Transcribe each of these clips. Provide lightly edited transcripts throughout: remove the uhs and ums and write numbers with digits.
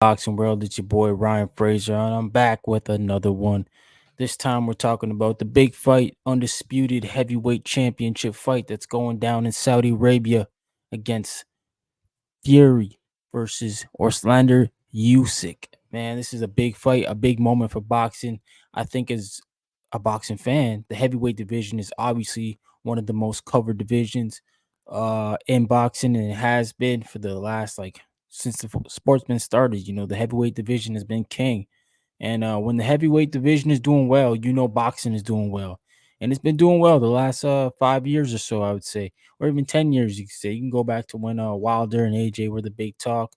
Boxing World. It's your boy Ryan Fraser, and I'm back with another one. This time we're talking about the big fight, undisputed heavyweight championship fight that's going down in Saudi Arabia against Fury versus Oleksandr Usyk. Man, this is a big fight, a big moment for boxing. I think as a boxing fan, the heavyweight division is obviously one of the most covered divisions in boxing, and it has been for the last since the sport's been started. The heavyweight division has been king, and when the heavyweight division is doing well, boxing is doing well. And it's been doing well the last 5 years or so, I would say, or even 10 years. You could say you can go back to when Wilder and AJ were the big talk.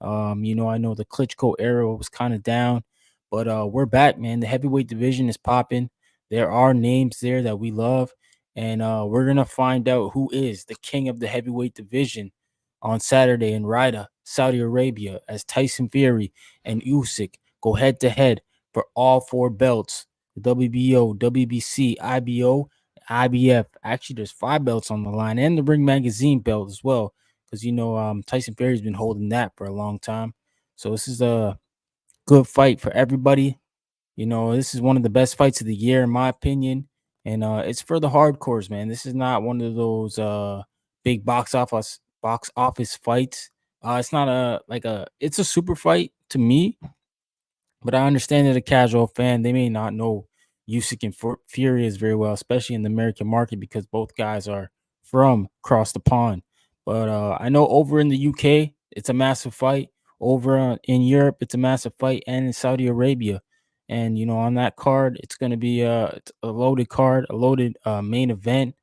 I know the Klitschko era was kind of down, but we're back, man. The heavyweight division is popping. There are names there that we love, and we're gonna find out who is the king of the heavyweight division on Saturday in Riyadh, Saudi Arabia, as Tyson Fury and Usyk go head to head for all four belts: the WBO, WBC, IBO, IBF. Actually, there's five belts on the line, and the Ring Magazine belt as well, because Tyson Fury's been holding that for a long time. So this is a good fight for everybody. This is one of the best fights of the year, in my opinion, and it's for the hardcores, man. This is not one of those big box office fights. It's not it's a super fight to me, but I understand that a casual fan, they may not know Usyk and Fury is very well, especially in the American market, because both guys are from across the pond. But I know over in the UK, it's a massive fight. Over in Europe, it's a massive fight, and in Saudi Arabia. And on that card, it's going to be it's a loaded card, a loaded main event.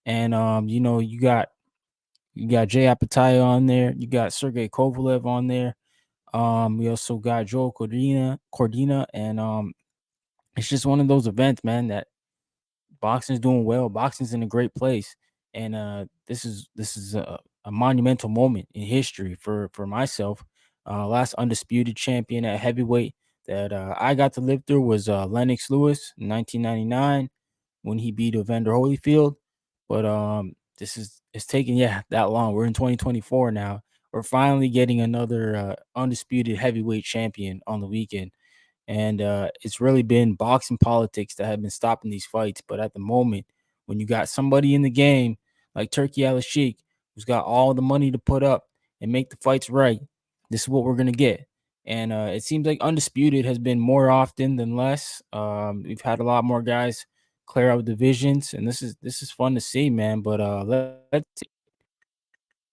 And you got Jay Apataya on there, you got Sergey Kovalev on there. We also got Joel Cordina, and it's just one of those events, man, that boxing's doing well. Boxing's in a great place, and this is a monumental moment in history for myself. Last undisputed champion at heavyweight that I got to live through was Lennox Lewis in 1999 when he beat Evander Holyfield. But it's taken that long. We're in 2024 now. We're finally getting another undisputed heavyweight champion on the weekend, and it's really been boxing politics that have been stopping these fights. But at the moment, when you got somebody in the game like Turkey Al Sheikh, who's got all the money to put up and make the fights right, this is what we're gonna get. And it seems like undisputed has been more often than less. We've had a lot more guys clear out divisions, and this is fun to see, man. But let's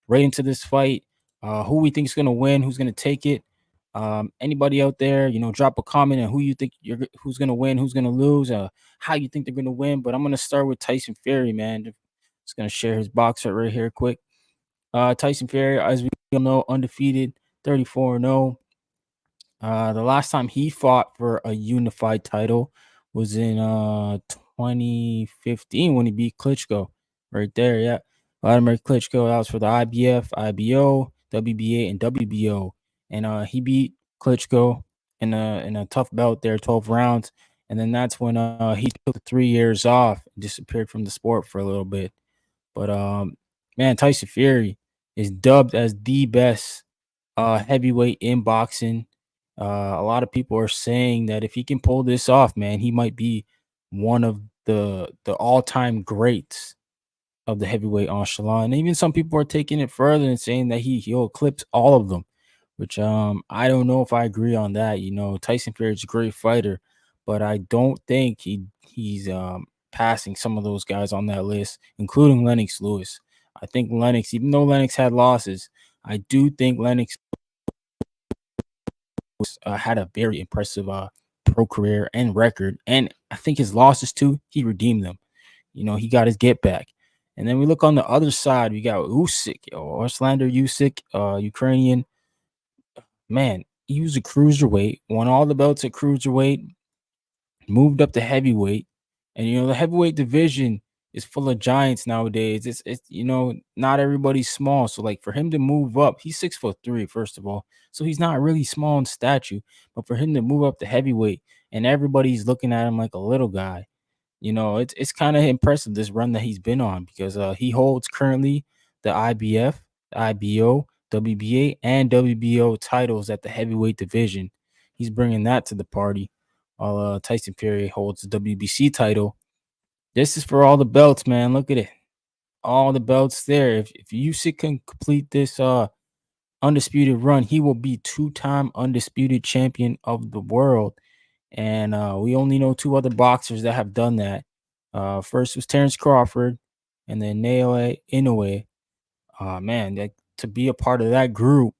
right into this fight. Who we think is going to win, who's going to take it. Anybody out there, drop a comment on who you think who's going to win, who's going to lose, how you think they're going to win. But I'm going to start with Tyson Fury, man. Just going to share his box art right here, quick. Tyson Fury, as we all know, undefeated, 34-0. The last time he fought for a unified title was in 2015 when he beat Klitschko. Right there, yeah. Vladimir Klitschko, that was for the IBF, IBO, WBA, and WBO. And he beat Klitschko in a tough bout there, 12 rounds. And then that's when he took 3 years off and disappeared from the sport for a little bit. But man, Tyson Fury is dubbed as the best heavyweight in boxing. A lot of people are saying that if he can pull this off, man, he might be one of the all-time greats of the heavyweight echelon. And even some people are taking it further and saying that he'll eclipse all of them, which I don't know if I agree on that. Tyson Fury is a great fighter, but I don't think he's passing some of those guys on that list, including Lennox Lewis. I think Lennox, even though Lennox had losses, I do think Lennox had a very impressive pro career and record, and I think his losses too, he redeemed them. He got his get back. And then we look on the other side, we got Usyk, or Slander Usyk, Ukrainian. Man, he was a cruiserweight, won all the belts at cruiserweight, moved up to heavyweight. And the heavyweight division is full of giants nowadays. It's not everybody's small. So like for him to move up, he's 6'3", first of all. So he's not really small in stature. But for him to move up to heavyweight and everybody's looking at him like a little guy, it's kind of impressive, this run that he's been on, because he holds currently the IBF, the IBO, WBA and WBO titles at the heavyweight division. He's bringing that to the party, while Tyson Fury holds the WBC title. This is for all the belts, man. Look at it, all the belts there. If Usyk can complete this undisputed run, he will be two-time undisputed champion of the world. And we only know two other boxers that have done that. First was Terrence Crawford, and then Naoya Inoue. Man, like, to be a part of that group,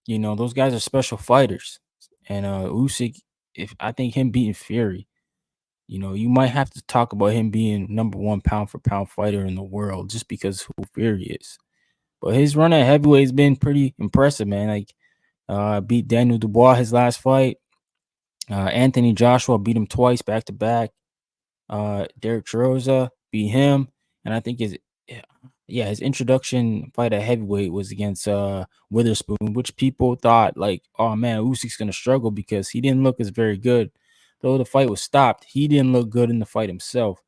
those guys are special fighters. And Usyk, if I think him beating Fury, you might have to talk about him being number one pound for pound fighter in the world just because who Fury is. But his run at heavyweight has been pretty impressive, man. Like, beat Daniel Dubois his last fight. Anthony Joshua beat him twice back to back. Derek Chiroza beat him, and I think his introduction fight at heavyweight was against Witherspoon, which people thought like, oh man, Usyk's gonna struggle because he didn't look as very good. Though the fight was stopped, he didn't look good in the fight himself.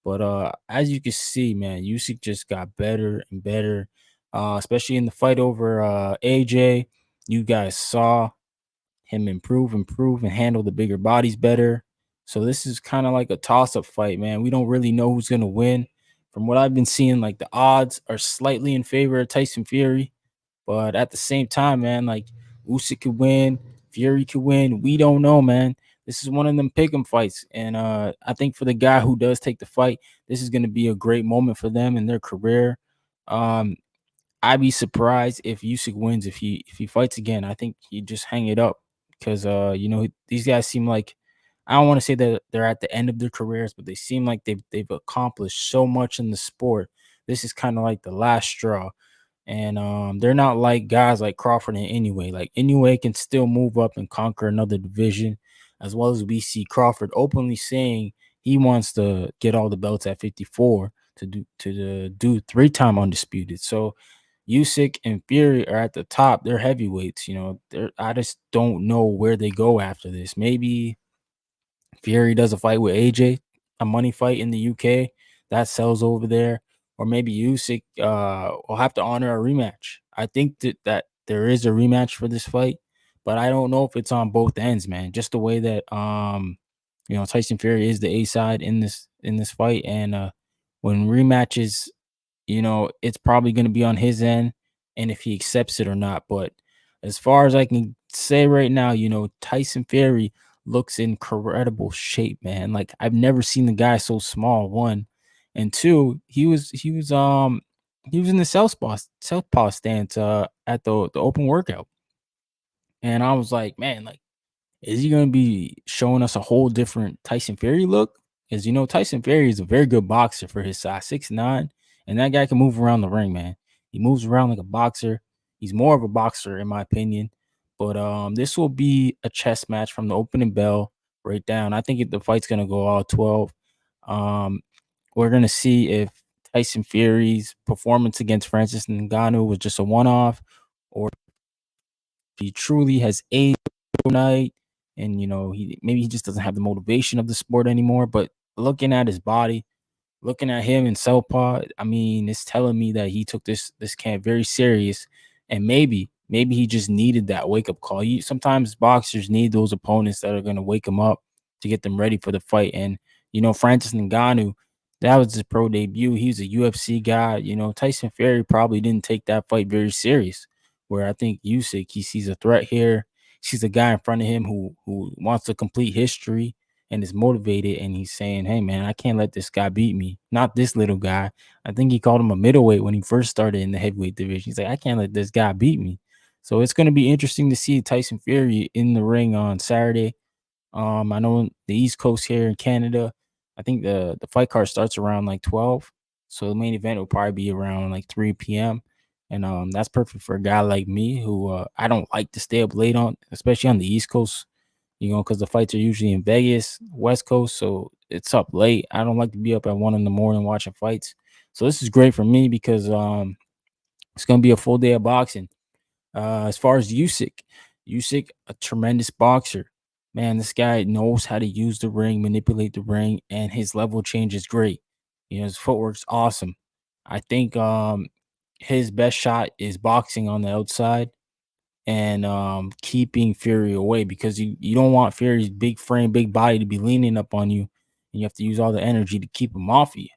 But as you can see, man, Usyk just got better and better, especially in the fight over AJ. You guys saw him improve, and handle the bigger bodies better. So this is kind of like a toss-up fight, man. We don't really know who's gonna win. From what I've been seeing, like the odds are slightly in favor of Tyson Fury, but at the same time, man, like Usyk could win, Fury could win. We don't know, man. This is one of them pick'em fights, and I think for the guy who does take the fight, this is going to be a great moment for them in their career. Um, I'd be surprised if Usyk wins if he fights again. I think he just hang it up because these guys seem like, I don't want to say that they're at the end of their careers, but they seem like they've accomplished so much in the sport. This is kind of like the last straw. And they're not like guys like Crawford and Inoue. Like Inoue can still move up and conquer another division, as well as we see Crawford openly saying he wants to get all the belts at 54 to do three-time undisputed. So Usyk and Fury are at the top. They're heavyweights. I just don't know where they go after this. Maybe Fury does a fight with AJ, a money fight in the UK that sells over there, or maybe Usyk will have to honor a rematch. I think that there is a rematch for this fight, but I don't know if it's on both ends, man. Just the way that Tyson Fury is the A side in this fight, and when rematches, it's probably going to be on his end and if he accepts it or not. But as far as I can say right now, Tyson Fury looks in incredible shape, man. Like I've never seen the guy so small, one. And two, he was in the southpaw stance at the open workout. And I was like, man, like, is he gonna be showing us a whole different Tyson Fury look? Because Tyson Fury is a very good boxer for his size, 6'9", and that guy can move around the ring, man. He moves around like a boxer. He's more of a boxer, in my opinion. But this will be a chess match from the opening bell right down. I think the fight's gonna go all 12. Um, we're gonna see if Tyson Fury's performance against Francis Ngannou was just a one-off, or if he truly has aged overnight, and he just doesn't have the motivation of the sport anymore. But looking at his body, looking at him in Southpaw, I mean, it's telling me that he took this camp very serious, and maybe he just needed that wake up call. Sometimes boxers need those opponents that are going to wake them up to get them ready for the fight. And Francis Ngannou, that was his pro debut. He was a UFC guy. Tyson Fury probably didn't take that fight very serious. Where I think Usyk, he sees a threat here. Sees a guy in front of him who wants to complete history and is motivated, and he's saying, hey man, I can't let this guy beat me. Not this little guy. I think he called him a middleweight when he first started in the heavyweight division. He's like, I can't let this guy beat me. So it's going to be interesting to see Tyson Fury in the ring on Saturday. I know the East Coast here in Canada, I think the fight card starts around like 12. So the main event will probably be around like 3 p.m. And that's perfect for a guy like me who I don't like to stay up late on, especially on the East Coast, because the fights are usually in Vegas, West Coast, so it's up late. I don't like to be up at 1 in the morning watching fights. So this is great for me because it's gonna be a full day of boxing. As far as Usyk, a tremendous boxer. Man, this guy knows how to use the ring, manipulate the ring, and his level change is great. His footwork's awesome. I think his best shot is boxing on the outside and keeping Fury away because you don't want Fury's big frame, big body to be leaning up on you, and you have to use all the energy to keep him off of you.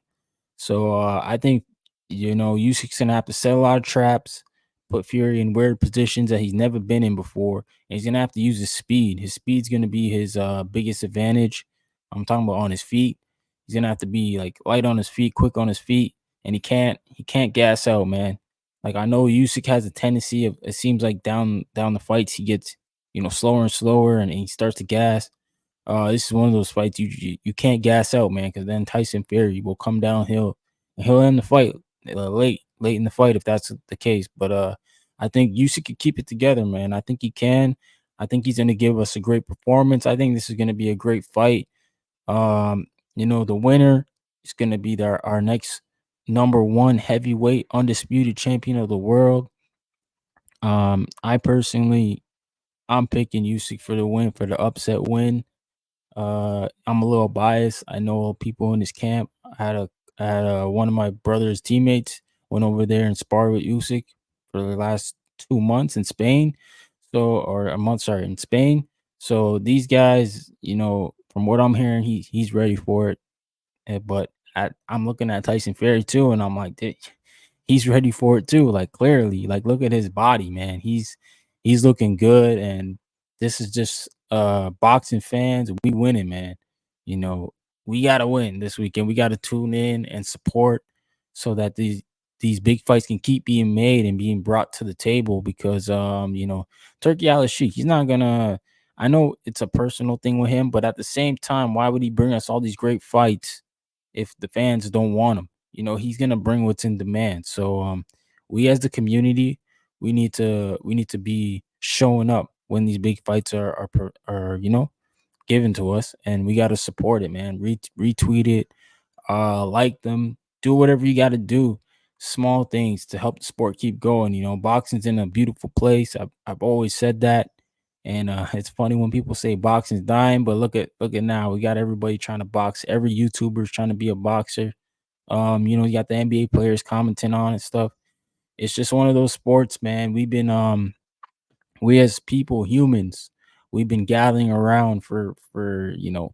So I think Usyk's gonna have to set a lot of traps, put Fury in weird positions that he's never been in before, and he's gonna have to use his speed. His speed's gonna be his biggest advantage. I'm talking about on his feet. He's gonna have to be like light on his feet, quick on his feet, and he can't gas out, man. Like I know Usyk has a tendency of it seems like down the fights he gets slower and slower, and he starts to gas. This is one of those fights you can't gas out, man, because then Tyson Fury will come downhill and he'll end the fight late in the fight if that's the case. But I think Usyk could keep it together, man. I think he can. I think he's gonna give us a great performance. I think this is gonna be a great fight. Um, the winner is gonna be our next number one heavyweight undisputed champion of the world. I personally I'm picking Usyk for the win for the upset win. I'm a little biased. I know people in this camp. I had one of my brother's teammates went over there and sparred with Usyk for the last 2 months in Spain. So, or a month, sorry, in Spain. So these guys, from what I'm hearing, he's ready for it. But I'm looking at Tyson Fury too, and I'm like, he's ready for it too. Like clearly, like look at his body, man. He's looking good, and this is just boxing fans. We winning, man. You know, we gotta win this weekend. We gotta tune in and support so that these big fights can keep being made and being brought to the table because Turkey Al Sheik, he's not gonna I know it's a personal thing with him, but at the same time, why would he bring us all these great fights if the fans don't want him? He's gonna bring what's in demand. So we as the community, we need to be showing up when these big fights are given to us, and we got to support it, man. Retweet it, like them, do whatever you got to do. Small things to help the sport keep going. Boxing's in a beautiful place. I've always said that, and it's funny when people say boxing's dying, but look at now. We got everybody trying to box. Every YouTuber's trying to be a boxer. You got the NBA players commenting on and stuff. It's just one of those sports, man. We as people, humans, we've been gathering around for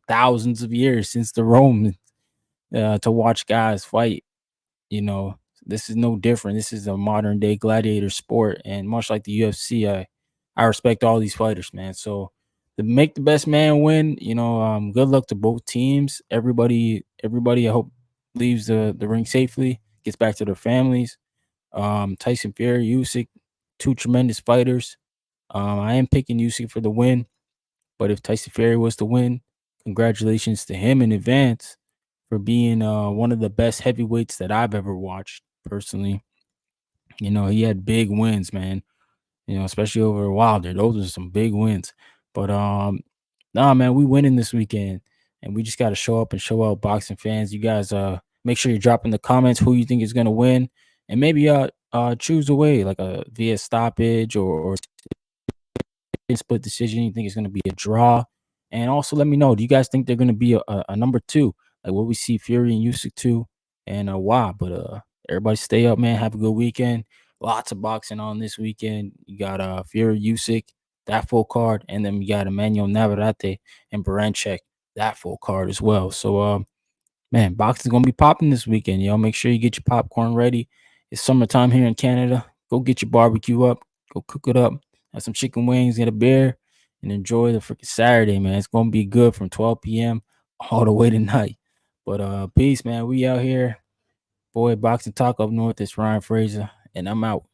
thousands of years since the Romans to watch guys fight. You know, this is no different. This is a modern day gladiator sport, and much like the UFC, I respect all these fighters, man. So to make the best man win, good luck to both teams. Everybody, I hope leaves the ring safely, gets back to their families. Tyson Fury, Usyk, two tremendous fighters. I am picking Usyk for the win, but if Tyson Fury was to win, congratulations to him in advance for being one of the best heavyweights that I've ever watched personally. He had big wins, man. Especially over Wilder. Those are some big wins. But nah, man, we winning this weekend, and we just got to show up and show out, boxing fans. You guys, make sure you drop in the comments who you think is gonna win, and maybe choose a way like a via stoppage or split decision. You think it's going to be a draw? And also let me know. Do you guys think they're going to be a number two? Like what we see Fury and Usyk two, and why? But everybody stay up, man. Have a good weekend. Lots of boxing on this weekend. You got Fury Usyk, that full card, and then we got Emmanuel Navarrete and Baranchek, that full card as well. So man, boxing's gonna be popping this weekend, yo. Make sure you get your popcorn ready. It's summertime here in Canada. Go get your barbecue up. Go cook it up. Have some chicken wings, get a beer, and enjoy the freaking Saturday, man. It's gonna be good from 12 p.m. all the way to night. But peace, man. We out here. Boy, boxing talk up north. It's Ryan Fraser, and I'm out.